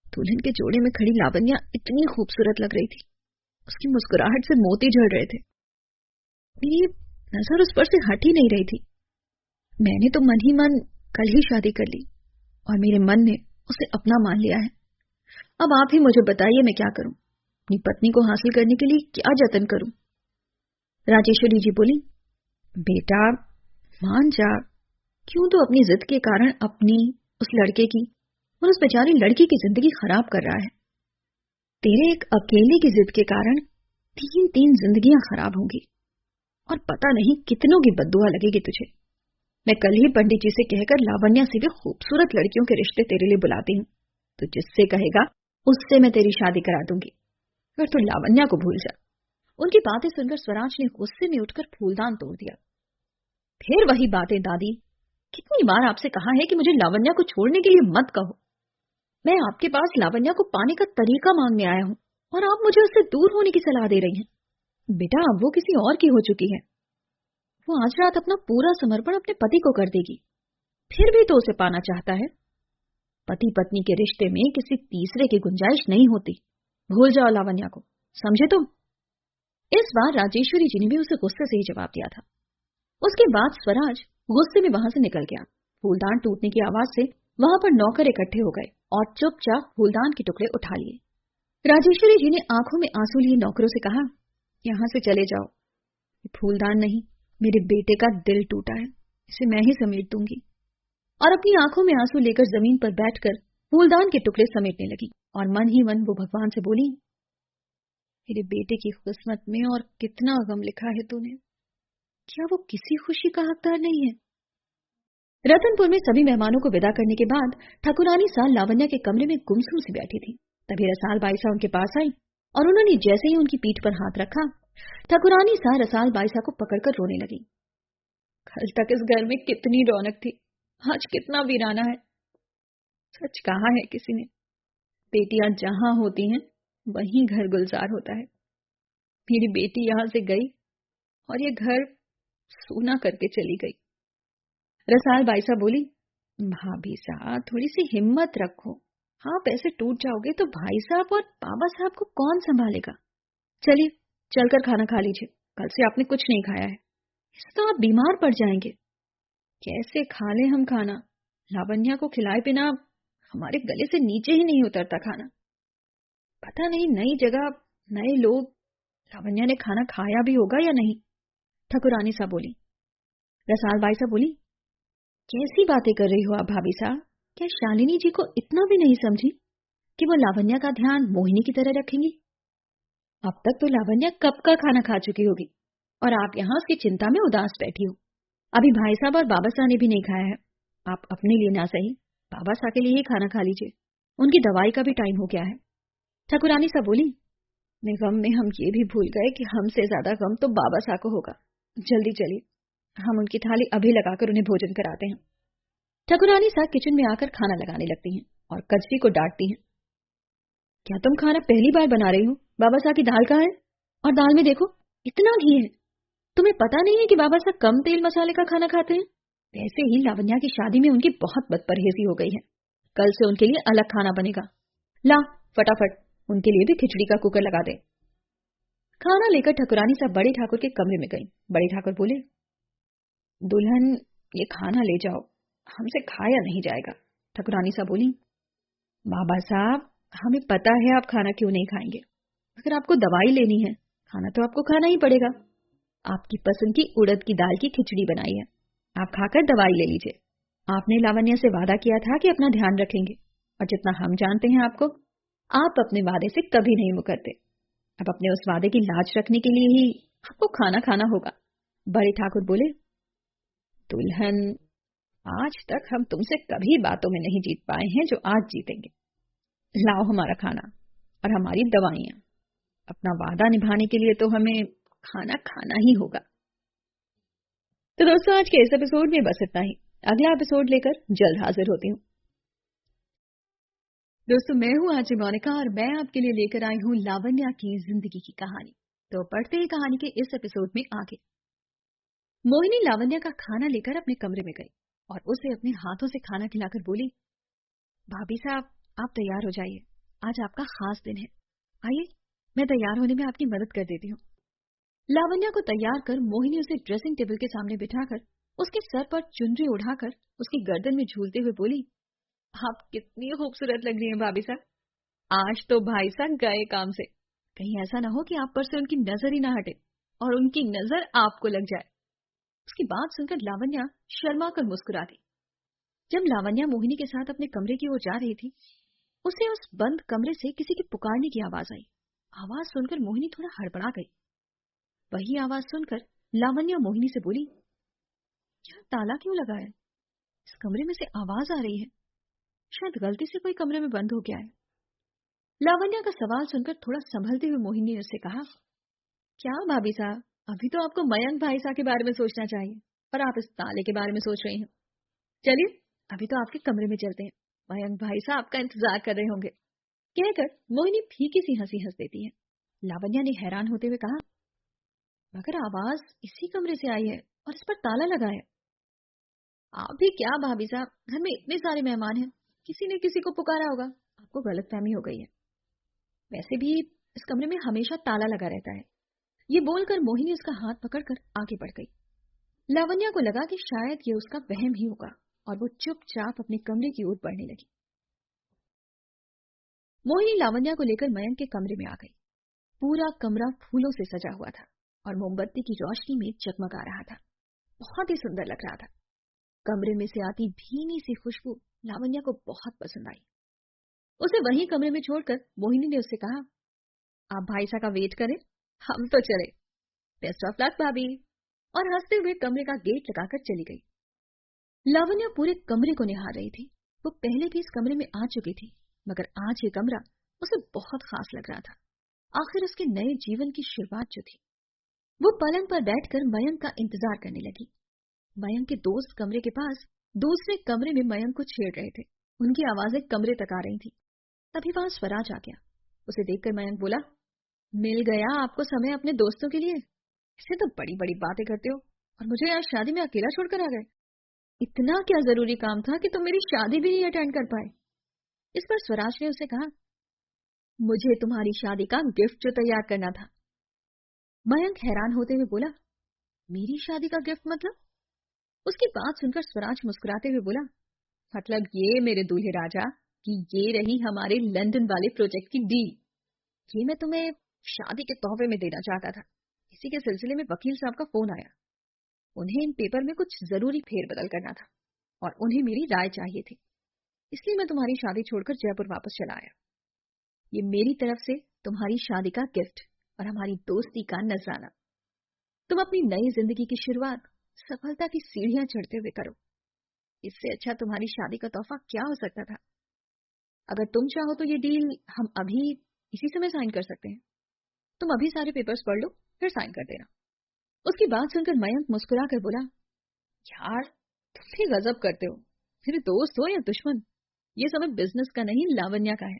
दुल्हन के जोड़े में खड़ी लावण्या इतनी खूबसूरत लग रही थी, उसकी मुस्कुराहट से मोती झड़ रहे थे। मेरी नजर उस पर से हट ही नहीं रही थी। मैंने तो मन ही मन कल ही शादी कर ली और मेरे मन ने उसे अपना मान लिया है। अब आप ही मुझे बताइए मैं क्या करूं? अपनी पत्नी को हासिल करने के लिए क्या जतन करूं? राजेश्वरी जी बोली, बेटा मान जा, क्यों तो अपनी जिद के कारण अपनी, उस लड़के की और उस बेचारी लड़की की जिंदगी खराब कर रहा है। तेरे एक अकेले की जिद के कारण 3 जिंदगियां खराब होंगी और पता नहीं कितनों की बद्दुआ लगेगी तुझे। मैं कल ही पंडित जी से कहकर लावण्या से भी खूबसूरत लड़कियों के रिश्ते तेरे लिए बुलाती हूँ, तो जिससे कहेगा उससे मैं तेरी शादी करा दूंगी, फिर तू लावण्या को भूल जा। उनकी बातें सुनकर स्वराज ने गुस्से में उठकर फूलदान तोड़ दिया। फिर वही बातें दादी, कितनी बार आपसे कहा है कि मुझे लावण्या को छोड़ने के लिए मत कहो। मैं आपके पास लावण्या को पाने का तरीका मांगने आया हूँ और आप मुझे उससे दूर होने की सलाह दे रही हैं। बेटा अब वो किसी और की हो चुकी है। वो आज रात अपना पूरा समर्पण अपने पति को कर देगी, फिर भी तो उसे पाना चाहता है। पति पत्नी के रिश्ते में किसी तीसरे की गुंजाइश नहीं होती। भूल जाओ लावण्या को, समझे तुम? इस बार राजेश्वरी जी ने भी उसे गुस्से से ही जवाब दिया था। उसके बाद स्वराज गुस्से में वहां से निकल गया। फूलदान टूटने की आवाज से वहां पर नौकर इकट्ठे हो गए और चुपचाप फूलदान के टुकड़े उठा लिए। राजेश्वरी जी ने आंखों में आंसू लिए नौकरों से कहा, यहां से चले जाओ। फूलदान नहीं, मेरे बेटे का दिल टूटा है, इसे मैं ही समेट दूंगी। और अपनी आंखों में आंसू लेकर जमीन पर बैठकर फूलदान के टुकड़े समेटने लगी और मन ही मन वो भगवान से बोली, मेरे बेटे की किस्मत में और कितना गम लिखा है तूने, क्या वो किसी खुशी का हकदार नहीं है? रतनपुर में सभी मेहमानों को विदा करने के बाद ठाकुरानी सा लावण्या के कमरे में गुमसुम सी बैठी थी। तभी रसाल बाईसा उनके पास आई और उन्होंने जैसे ही उनकी पीठ पर हाथ रखा, ठाकुरानी सा रसाल बाईसा को पकड़कर रोने लगी। कल तक इस घर में कितनी रौनक थी, आज कितना वीराना है। सच कहा है किसी ने, बेटियां जहां होती हैं वहीं घर गुलजार होता है। मेरी बेटी यहां से गई और ये घर सूना करके चली गई। रसाल बाईसा बोली, भाभी साहब थोड़ी सी हिम्मत रखो, आप ऐसे टूट जाओगे तो भाई साहब और बाबा साहब को कौन संभालेगा? चलिए चलकर खाना खा लीजिए, कल से आपने कुछ नहीं खाया है, इससे तो आप बीमार पड़ जाएंगे। कैसे खा ले हम खाना? लावण्या को खिलाए बिना हमारे गले से नीचे ही नहीं उतरता खाना। पता नहीं नई जगह नए लोग, लावण्या ने खाना खाया भी होगा या नहीं? ठाकुरानी सा बोली। रसाल बाईसा बोली, कैसी बातें कर रही हो आप भाभी साहब? क्या शालिनी जी को इतना भी नहीं समझी कि वो लावण्या का ध्यान मोहिनी की तरह रखेंगी? अब तक तो लावण्या कब का खाना खा चुकी होगी और आप यहाँ उसकी चिंता में उदास बैठी हो। अभी भाई साहब और बाबा साहब ने भी नहीं खाया है, आप अपने लिए ना सही बाबा साहब के लिए ही खाना खा लीजिए, उनकी दवाई का भी टाइम हो गया है। ठाकुरानी साहब बोली, गम में हम ये भी भूल गए कि हमसे ज्यादा गम तो बाबा साहब को होगा। जल्दी चलिए, हम उनकी थाली अभी लगाकर उन्हें भोजन कराते हैं। ठाकुरानी साहब किचन में आकर खाना लगाने लगती हैं और कजरी को डांटती हैं, क्या तुम खाना पहली बार बना रही हो? बाबा साहब की दाल कहाँ है? और दाल में देखो इतना घी है, तुम्हें पता नहीं है कि बाबा साहब कम तेल मसाले का खाना खाते हैं? वैसे ही लावण्या की शादी में उनकी बहुत बदपरहेजी हो गई है, कल से उनके लिए अलग खाना बनेगा। ला फटाफट उनके लिए भी खिचड़ी का कुकर लगा दे। खाना लेकर ठकुरानी साहब बड़े ठाकुर के कमरे में गई। बड़े ठाकुर बोले, दुल्हन ये खाना ले जाओ, हमसे खाया नहीं जाएगा। ठकुरानी साहब बोली, बाबा साहब हमें पता है आप खाना क्यों नहीं खाएंगे, अगर आपको दवाई लेनी है खाना तो आपको खाना ही पड़ेगा। आपकी पसंद की उड़द की दाल की खिचड़ी बनाई है, आप खाकर दवाई ले लीजिए। आपने लावण्य से वादा किया था कि अपना ध्यान रखेंगे, और जितना हम जानते हैं आपको, आप अपने वादे से कभी नहीं मुकरते। अब अपने उस वादे की लाज रखने के लिए ही आपको खाना खाना होगा। बड़े ठाकुर बोले, दुल्हन आज तक हम तुमसे कभी बातों में नहीं जीत पाए हैं जो आज जीतेंगे। लाओ हमारा खाना और हमारी दवाइयां। अपना वादा निभाने के लिए तो हमें खाना खाना ही होगा। तो दोस्तों आज के इस एपिसोड में बस इतना ही। अगला एपिसोड लेकर जल्द हाजिर होती हूँ। दोस्तों मैं हूँ आरजे मोनिका और मैं आपके लिए लेकर आई हूँ लावण्या की जिंदगी की कहानी। तो पढ़ते हैं कहानी के इस एपिसोड में आगे। मोहिनी लावण्या का खाना लेकर अपने कमरे में गई और उसे अपने हाथों से खाना खिलाकर बोली, भाभी साहब आप तैयार हो जाइए, आज आपका खास दिन है। आइए मैं तैयार होने में आपकी मदद कर देती हूँ। लावण्या को तैयार कर मोहिनी उसे ड्रेसिंग टेबल के सामने बिठाकर उसके सर पर चुनरी उठाकर उसकी गर्दन में झूलते हुए बोली, आप कितनी खूबसूरत लग रही हैं भाभी साहब। आज तो भाई साहब गए काम से, कहीं ऐसा ना हो कि आप पर से उनकी नजर ही ना हटे और उनकी नजर आपको लग जाए। उसकी बात सुनकर लावण्या शर्मा कर मुस्कुरा दी। जब लावण्या मोहिनी के साथ अपने कमरे की ओर जा रही थी, उसे उस बंद कमरे से किसी के पुकारने की आवाज आई। आवाज सुनकर मोहिनी थोड़ा हड़बड़ा गई। वही आवाज सुनकर लावण्या मोहिनी से बोली, यहाँ ताला क्यों लगा है? इस कमरे में से आवाज आ रही है, शायद गलती से कोई कमरे में बंद हो गया है। लावण्या का सवाल सुनकर थोड़ा संभलते हुए मोहिनी ने उससे कहा, क्या भाभी साहब, अभी तो आपको मयंक भाई साहब के बारे में सोचना चाहिए और आप इस ताले के बारे में सोच रही हैं। चलिए अभी तो आपके कमरे में चलते हैं, मयंक भाई साहब आपका इंतजार कर रहे होंगे। कहकर मोहिनी फीकी सी हंसी हंस देती है। लावण्या ने हैरान होते हुए कहा, मगर आवाज इसी कमरे से आई है और इस पर ताला लगा है। आप भी क्या भाभी साहब, घर में इतने सारे मेहमान हैं, किसी ने किसी को पुकारा होगा, आपको गलतफहमी हो गई है। वैसे भी इस कमरे में हमेशा ताला लगा रहता है। ये बोलकर मोहिनी उसका हाथ पकड़कर आगे बढ़ गई। लावण्या को लगा कि शायद ये उसका वहम ही होगा और वो चुपचाप अपने कमरे की ओर बढ़ने लगी। मोहिनी लावण्या को लेकर मयंक के कमरे में आ गई। पूरा कमरा फूलों से सजा हुआ था और मोमबत्ती की रोशनी में जगमगा रहा था। बहुत ही सुंदर लग रहा था। कमरे में से आती भीनी सी खुशबू लावण्या को बहुत पसंद आई। उसे वहीं कमरे में छोड़कर मोहिनी ने उससे कहा, आप भाई साहब का वेट करें, हम तो चले। बेस्ट ऑफ लक भाभी। और हंसते हुए कमरे का गेट लगाकर चली गई। लावण्या पूरे कमरे को निहार रही थी। वो पहले भी इस कमरे में आ चुकी थी, मगर आज ये कमरा उसे बहुत खास लग रहा था। आखिर उसके नए जीवन की शुरुआत जो थी। वो पलंग पर बैठकर मयंक का इंतजार करने लगी। मयंक के दोस्त कमरे के पास दूसरे कमरे में मयंक को छेड़ रहे थे। उनकी आवाजें कमरे तक आ रही थी। तभी वहां स्वराज आ गया। उसे देखकर मयंक बोला, मिल गया आपको समय अपने दोस्तों के लिए। इससे तो बड़ी बड़ी बातें करते हो और मुझे आज शादी में अकेला छोड़कर आ गए। इतना क्या जरूरी काम था कि तुम मेरी शादी भी नहीं अटेंड कर पाए? इस पर स्वराज ने उसे कहा, मुझे तुम्हारी शादी का गिफ्ट जो तैयार करना था। मयंक हैरान होते हुए बोला, मेरी शादी का गिफ्ट मतलब? उसकी बात सुनकर स्वराज मुस्कुराते हुए बोला, मतलब ये मेरे दूल्हे राजा कि ये रही हमारे लंदन वाले प्रोजेक्ट की डील। ये मैं तुम्हें शादी के तोहफे में देना चाहता था। इसी के सिलसिले में वकील साहब का फोन आया। उन्हें इन पेपर में कुछ जरूरी फेरबदल करना था और उन्हें मेरी राय चाहिए थी। इसलिए मैं तुम्हारी शादी छोड़कर जयपुर वापस चला आया। ये मेरी तरफ से तुम्हारी शादी का गिफ्ट और हमारी दोस्ती का नजराना। तुम अपनी नई जिंदगी की शुरुआत सफलता की सीढ़ियां चढ़ते हुए करो। इससे अच्छा तुम्हारी शादी का तोहफा क्या हो सकता था? अगर तुम चाहो तो ये डील हम अभी इसी समय साइन कर सकते हैं। तुम अभी सारे पेपर्स पढ़ लो, फिर साइन कर देना। उसकी बात सुनकर मयंक मुस्कुरा कर बोला, यार तुम भी गजब करते हो। मेरे दोस्त हो या दुश्मन, ये समय बिजनेस का नहीं लावण्या का है।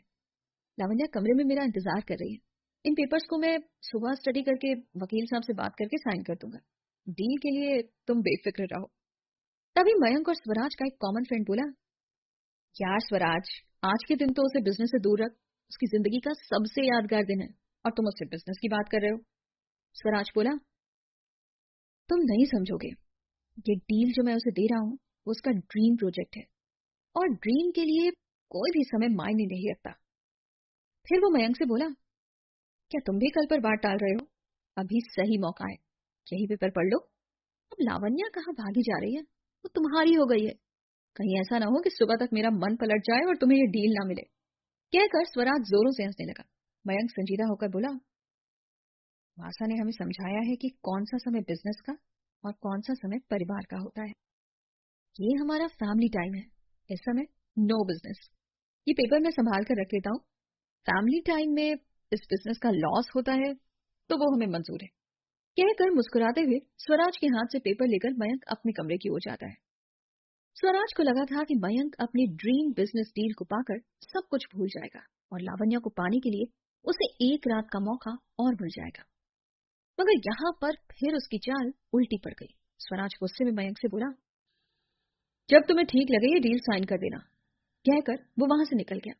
लावण्या कमरे में मेरा इंतजार कर रही है। इन पेपर्स को मैं सुबह स्टडी करके वकील साहब से बात करके साइन कर दूंगा। डील के लिए तुम बेफिक्र रहो। तभी मयंक और स्वराज का एक कॉमन फ्रेंड बोला, यार स्वराज, आज के दिन तो उसे बिजनेस से दूर रख, उसकी जिंदगी का सबसे यादगार दिन है और तुम उससे बिजनेस की बात कर रहे हो। स्वराज बोला, तुम नहीं समझोगे, ये डील जो मैं उसे दे रहा हूँ वो उसका ड्रीम प्रोजेक्ट है और ड्रीम के लिए कोई भी समय मायने नहीं रखता। फिर वो मयंक से बोला, क्या तुम भी कल पर बात टाल रहे हो? अभी सही मौका है, यही पेपर पढ़ लो। अब लावण्या कहाँ भागी जा रही है, वो तुम्हारी हो गई है। कहीं ऐसा ना हो कि सुबह तक मेरा मन पलट जाए और तुम्हें ये डील ना मिले। कहकर स्वराज जोरों से हंसने लगा। मयंक संजीदा होकर बोला, मासा ने हमें समझाया है कि कौन सा समय बिजनेस का और कौन सा समय परिवार का होता है। ये हमारा फैमिली टाइम है, इस समय नो बिजनेस। ये पेपर मैं संभाल कर रख लेता हूँ। फैमिली टाइम में इस बिजनेस का लॉस होता है तो वो हमें मंजूर है। कहकर मुस्कुराते हुए स्वराज के हाथ से पेपर लेकर मयंक अपने कमरे की ओर जाता है। स्वराज को लगा था कि मयंक अपनी ड्रीम बिजनेस डील को पाकर सब कुछ भूल जाएगा और लावण्या को पाने के लिए उसे एक रात का मौका और मिल जाएगा, मगर यहाँ पर फिर उसकी चाल उल्टी पड़ गई। स्वराज गुस्से में मयंक से बोला, जब तुम्हें ठीक लगे ये डील साइन कर देना। कहकर वो वहां से निकल गया।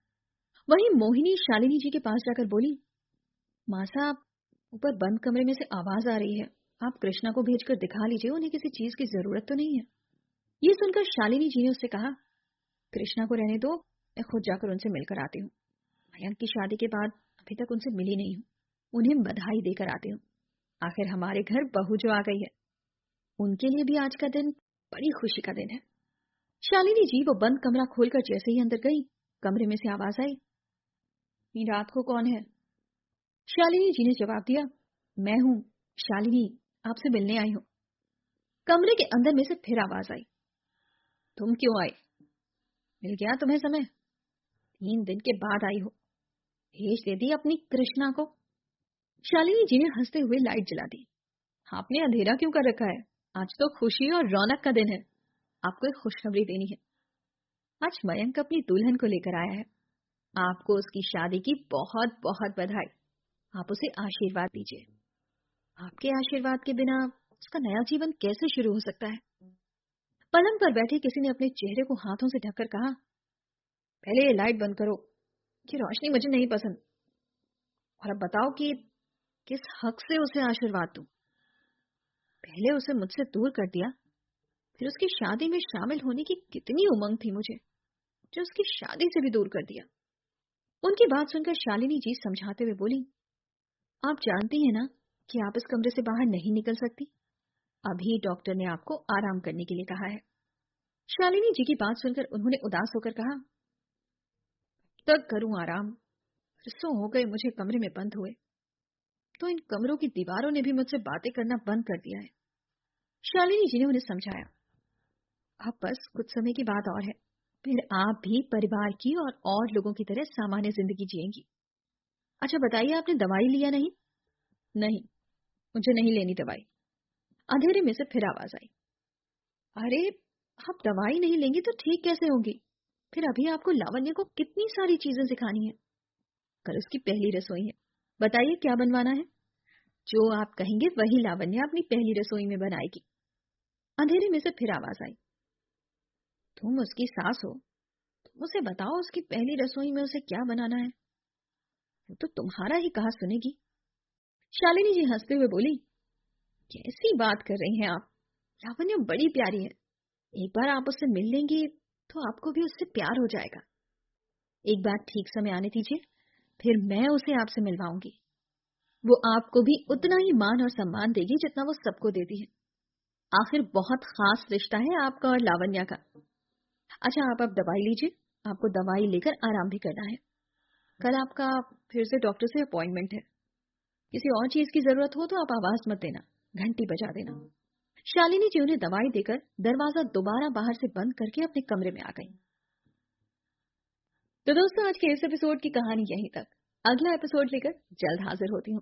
वहीं मोहिनी शालिनी जी के पास जाकर बोली, माँ साहब, ऊपर बंद कमरे में से आवाज आ रही है, आप कृष्णा को भेजकर दिखा लीजिए, उन्हें किसी चीज की जरूरत तो नहीं है। ये सुनकर शालिनी जी ने उससे कहा, कृष्णा को रहने दो, मैं खुद जाकर उनसे मिलकर आती हूँ। मयंक की शादी के बाद अभी तक उनसे मिली नहीं हूँ, उन्हें बधाई देकर आती हूँ। आखिर हमारे घर बहू जो आ गई है, उनके लिए भी आज का दिन बड़ी खुशी का दिन है। शालिनी जी वो बंद कमरा खोलकर जैसे ही अंदर गई, कमरे में से आवाज आई, इतनी रात को कौन है? शालिनी जी ने जवाब दिया, मैं हूँ शालिनी, आपसे मिलने आई हूँ। कमरे के अंदर में से फिर आवाज आई, तुम क्यों आई? मिल गया तुम्हें समय, 3 दिन के बाद आई हो, भेज दे दी अपनी कृष्णा को। शालिनी जी ने हंसते हुए लाइट जला दी। आपने अंधेरा क्यों कर रखा है? आज तो खुशी और रौनक का दिन है, आपको एक खुशखबरी देनी है। आज मयंक अपनी दुल्हन को लेकर आया है, आपको उसकी शादी की बहुत बहुत बधाई। आप उसे आशीर्वाद दीजिए। आपके आशीर्वाद के बिना उसका नया जीवन कैसे शुरू हो सकता है? पलंग पर बैठे किसी ने अपने चेहरे को हाथों से ढककर कहा, पहले ये लाइट बंद करो, ये रोशनी मुझे नहीं पसंद। और अब बताओ कि किस हक से उसे आशीर्वाद दूं? पहले उसे मुझसे दूर कर दिया, फिर उसकी शादी में शामिल होने की कितनी उमंग थी मुझे, जो उसकी शादी से भी दूर कर दिया। उनकी बात सुनकर शालिनी जी समझाते हुए बोली, आप जानती हैं ना कि आप इस कमरे से बाहर नहीं निकल सकती। अभी डॉक्टर ने आपको आराम करने के लिए कहा है। शालिनी जी की बात सुनकर उन्होंने उदास होकर कहा, तक करूं आराम, बरसों हो गए मुझे कमरे में बंद हुए, तो इन कमरों की दीवारों ने भी मुझसे बातें करना बंद कर दिया है। शालिनी जी ने उन्हें समझाया, अब बस कुछ समय की बात और है, फिर आप भी परिवार की और लोगों की तरह सामान्य जिंदगी जिएंगी। अच्छा बताइए, आपने दवाई लिया नहीं? नहीं, मुझे नहीं लेनी दवाई। अंधेरे में से फिर आवाज आई, अरे आप दवाई नहीं लेंगी तो ठीक कैसे होंगी? फिर अभी आपको लावण्य को कितनी सारी चीजें सिखानी है। कल उसकी पहली रसोई है, बताइए क्या बनवाना है? जो आप कहेंगे वही लावण्य अपनी पहली रसोई में बनाएगी। अंधेरे में से फिर आवाज आई, तुम उसकी सास हो, तुम उसे बताओ उसकी पहली रसोई में उसे क्या बनाना है, वो तो तुम्हारा ही कहा सुनेगी। शालिनी जी हंसते हुए बोली, कैसी बात कर रही हैं आप, लावण्य बड़ी प्यारी है, एक बार आप उससे मिल लेंगी तो आपको भी उससे प्यार हो जाएगा। एक बार ठीक समय आने दीजिए, फिर मैं उसे आपसे मिलवाऊंगी। वो आपको भी उतना ही मान और सम्मान देगी जितना वो सबको देती है। आखिर बहुत खास रिश्ता है आपका और लावण्या का। अच्छा आप अब दवाई लीजिए, आपको दवाई लेकर आराम भी करना है। कल आपका फिर से डॉक्टर से अपॉइंटमेंट है। किसी और चीज की जरूरत हो तो आप आवाज मत देना, घंटी बजा देना। शालिनी जी उन्हें दवाई देकर दरवाजा दोबारा बाहर से बंद करके अपने कमरे में आ गई। तो दोस्तों आज के इस एपिसोड की कहानी यहीं तक। अगला एपिसोड लेकर जल्द हाजिर होती हूँ।